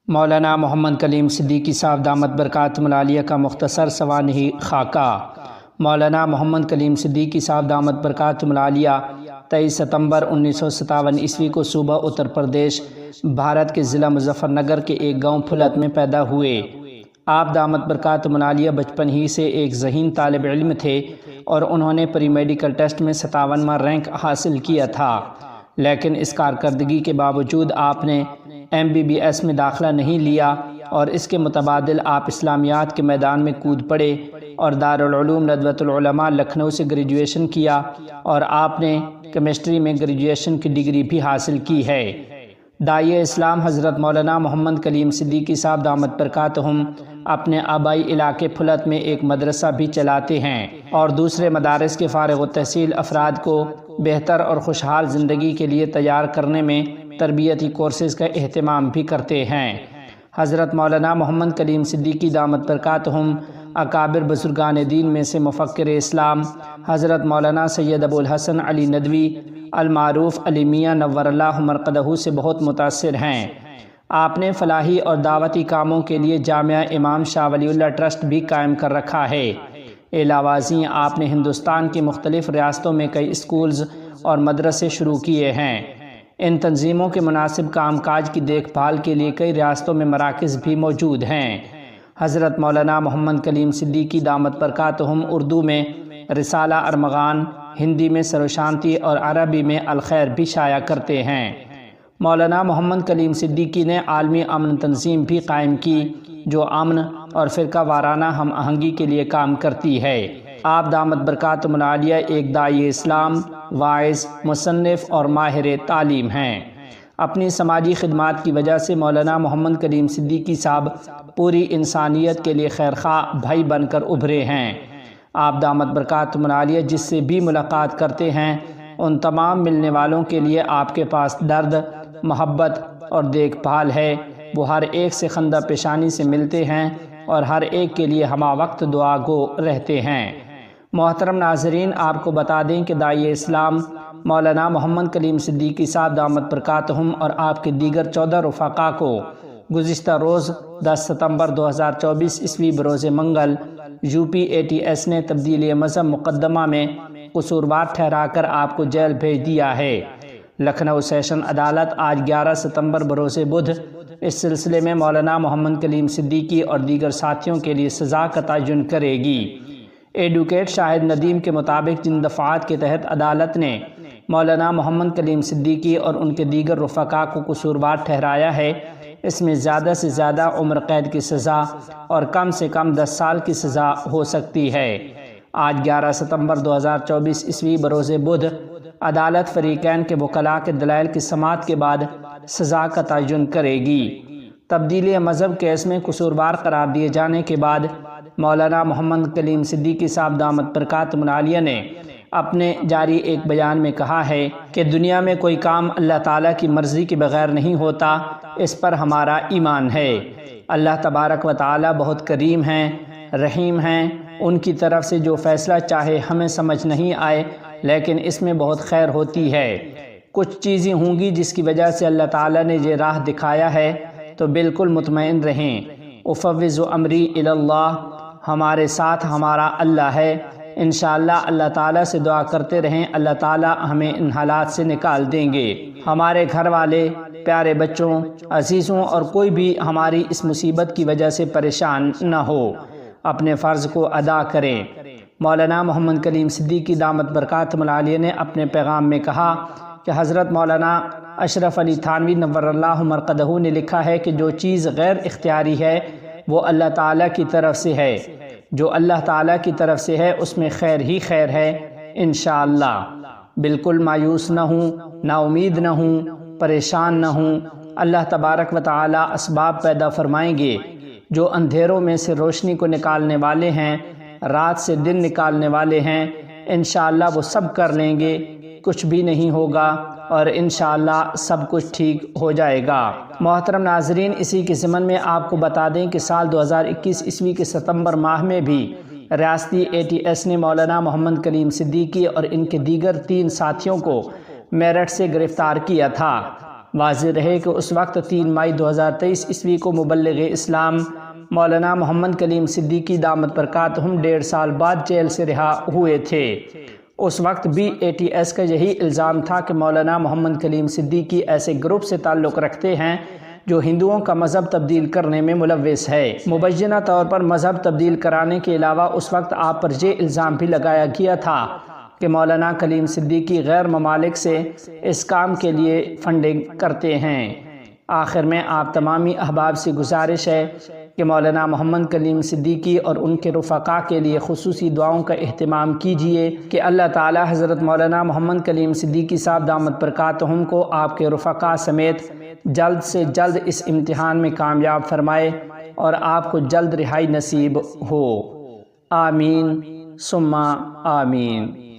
مولانا محمد کلیم صدیقی صاحب دامت برکاتہم العالیہ کا مختصر سوانحی خاکہ۔ مولانا محمد کلیم صدیقی صاحب دامت برکاتہم العالیہ 23 ستمبر 1957 عیسوی کو صوبہ اتر پردیش بھارت کے ضلع مظفر نگر کے ایک گاؤں پھلت میں پیدا ہوئے۔ آپ دامت برکاتہم العالیہ بچپن ہی سے ایک ذہین طالب علم تھے اور انہوں نے پری میڈیکل ٹیسٹ میں 57واں رینک حاصل کیا تھا، لیکن اس کارکردگی کے باوجود آپ نے MBBS میں داخلہ نہیں لیا اور اس کے متبادل آپ اسلامیات کے میدان میں کود پڑے اور دارالعلوم ندوۃ العلماء لکھنؤ سے گریجویشن کیا اور آپ نے کیمسٹری میں گریجویشن کی ڈگری بھی حاصل کی ہے۔ داعیہ اسلام حضرت مولانا محمد کلیم صدیقی صاحب دامت برکاتہم اپنے آبائی علاقے پھلت میں ایک مدرسہ بھی چلاتے ہیں اور دوسرے مدارس کے فارغ التحصیل افراد کو بہتر اور خوشحال زندگی کے لیے تیار کرنے میں تربیتی کورسز کا اہتمام بھی کرتے ہیں۔ حضرت مولانا محمد کلیم صدیقی دامت برکاتہم اکابر بزرگان دین میں سے مفکر اسلام حضرت مولانا سید ابو الحسن علی ندوی المعروف علی میاں نور اللہ مرقدہ سے بہت متاثر ہیں۔ آپ نے فلاحی اور دعوتی کاموں کے لیے جامعہ امام شاہ ولی اللہ ٹرسٹ بھی قائم کر رکھا ہے۔ علاوہ ازیں آپ نے ہندوستان کی مختلف ریاستوں میں کئی اسکولز اور مدرسے شروع کیے ہیں۔ ان تنظیموں کے مناسب کام کاج کی دیکھ بھال کے لیے کئی ریاستوں میں مراکز بھی موجود ہیں۔ حضرت مولانا محمد کلیم صدیقی دامت برکاتہم اردو میں رسالہ ارمغان، ہندی میں سر و شانتی اور عربی میں الخیر بھی شائع کرتے ہیں۔ مولانا محمد کلیم صدیقی نے عالمی امن تنظیم بھی قائم کی جو امن اور فرقہ وارانہ ہم آہنگی کے لیے کام کرتی ہے۔ آپ دامت برکاتہم العالیہ ایک داعی اسلام، واعظ، مصنف اور ماہر تعلیم ہیں۔ اپنی سماجی خدمات کی وجہ سے مولانا محمد کلیم صدیقی صاحب پوری انسانیت کے لیے خیرخواہ بھائی بن کر ابھرے ہیں۔ آپ دامت برکاتہم العالیہ جس سے بھی ملاقات کرتے ہیں ان تمام ملنے والوں کے لیے آپ کے پاس درد، محبت اور دیکھ بھال ہے۔ وہ ہر ایک سے خندہ پیشانی سے ملتے ہیں اور ہر ایک کے لیے ہمہ وقت دعا گو رہتے ہیں۔ محترم ناظرین، آپ کو بتا دیں کہ داعیہ اسلام مولانا محمد کلیم صدیقی صاحب دامت برکاتہم اور آپ کے دیگر 14 رفقا کو گزشتہ روز 10 ستمبر 2024 عیسوی بروز منگل UPATS نے تبدیلی مذہب مقدمہ میں قصوروار ٹھہرا کر آپ کو جیل بھیج دیا ہے۔ لکھنؤ سیشن عدالت آج 11 ستمبر بروز بدھ اس سلسلے میں مولانا محمد کلیم صدیقی اور دیگر ساتھیوں کے لیے سزا کا تعین کرے گی۔ ایڈوکیٹ شاہد ندیم کے مطابق جن دفعات کے تحت عدالت نے مولانا محمد کلیم صدیقی اور ان کے دیگر رفقا کو قصوروار ٹھہرایا ہے، اس میں زیادہ سے زیادہ عمر قید کی سزا اور کم سے کم 10 سال کی سزا ہو سکتی ہے۔ آج 11 ستمبر 2024 عیسوی بروز بدھ عدالت فریقین کے وکلاء کے دلائل کی سماعت کے بعد سزا کا تعین کرے گی۔ تبدیلی مذہب کیس میں قصوروار قرار دیے جانے کے بعد مولانا محمد کلیم صدیقی صاحب دامت برکاتہم العالیہ نے اپنے جاری ایک بیان میں کہا ہے کہ دنیا میں کوئی کام اللہ تعالیٰ کی مرضی کے بغیر نہیں ہوتا، اس پر ہمارا ایمان ہے۔ اللہ تبارک و تعالیٰ بہت کریم ہیں، رحیم ہیں، ان کی طرف سے جو فیصلہ چاہے ہمیں سمجھ نہیں آئے لیکن اس میں بہت خیر ہوتی ہے۔ کچھ چیزیں ہوں گی جس کی وجہ سے اللہ تعالیٰ نے یہ راہ دکھایا ہے تو بالکل مطمئن رہیں۔ افوض امری الی اللہ، ہمارے ساتھ ہمارا اللہ ہے۔ انشاءاللہ اللہ تعالیٰ سے دعا کرتے رہیں، اللہ تعالیٰ ہمیں ان حالات سے نکال دیں گے۔ ہمارے گھر والے، پیارے بچوں، عزیزوں اور کوئی بھی ہماری اس مصیبت کی وجہ سے پریشان نہ ہو، اپنے فرض کو ادا کریں۔ مولانا محمد کلیم صدیقی دامت برکاتہم العالیہ نے اپنے پیغام میں کہا کہ حضرت مولانا اشرف علی تھانوی نور اللہ مرقدہ نے لکھا ہے کہ جو چیز غیر اختیاری ہے وہ اللہ تعالیٰ کی طرف سے ہے، جو اللہ تعالیٰ کی طرف سے ہے اس میں خیر ہی خیر ہے انشاءاللہ۔ بالکل مایوس نہ ہوں، نا امید نہ ہوں، پریشان نہ ہوں، اللہ تبارک و تعالیٰ اسباب پیدا فرمائیں گے۔ جو اندھیروں میں سے روشنی کو نکالنے والے ہیں، رات سے دن نکالنے والے ہیں، انشاءاللہ وہ سب کر لیں گے، کچھ بھی نہیں ہوگا اور انشاءاللہ سب کچھ ٹھیک ہو جائے گا۔ محترم ناظرین، اسی کے ضمن میں آپ کو بتا دیں کہ سال 2021 عیسوی کے ستمبر ماہ میں بھی ریاستی ATS نے مولانا محمد کلیم صدیقی اور ان کے دیگر 3 ساتھیوں کو میرٹھ سے گرفتار کیا تھا۔ واضح رہے کہ اس وقت 3 مئی 2023 عیسوی کو مبلغ اسلام مولانا محمد کلیم صدیقی دامت برکاتہم 1.5 سال بعد جیل سے رہا ہوئے تھے۔ اس وقت بھی ATS کا یہی الزام تھا کہ مولانا محمد کلیم صدیقی ایسے گروپ سے تعلق رکھتے ہیں جو ہندوؤں کا مذہب تبدیل کرنے میں ملوث ہے۔ مبینہ طور پر مذہب تبدیل کرانے کے علاوہ اس وقت آپ پر یہ الزام بھی لگایا گیا تھا کہ مولانا کلیم صدیقی غیر ممالک سے اس کام کے لیے فنڈنگ کرتے ہیں۔ آخر میں آپ تمامی احباب سے گزارش ہے کہ مولانا محمد کلیم صدیقی اور ان کے رفقا کے لیے خصوصی دعاؤں کا اہتمام کیجیے کہ اللہ تعالی حضرت مولانا محمد کلیم صدیقی صاحب دامت برکاتہم کو آپ کے رفقا سمیت جلد سے جلد اس امتحان میں کامیاب فرمائے اور آپ کو جلد رہائی نصیب ہو۔ آمین ثم آمین۔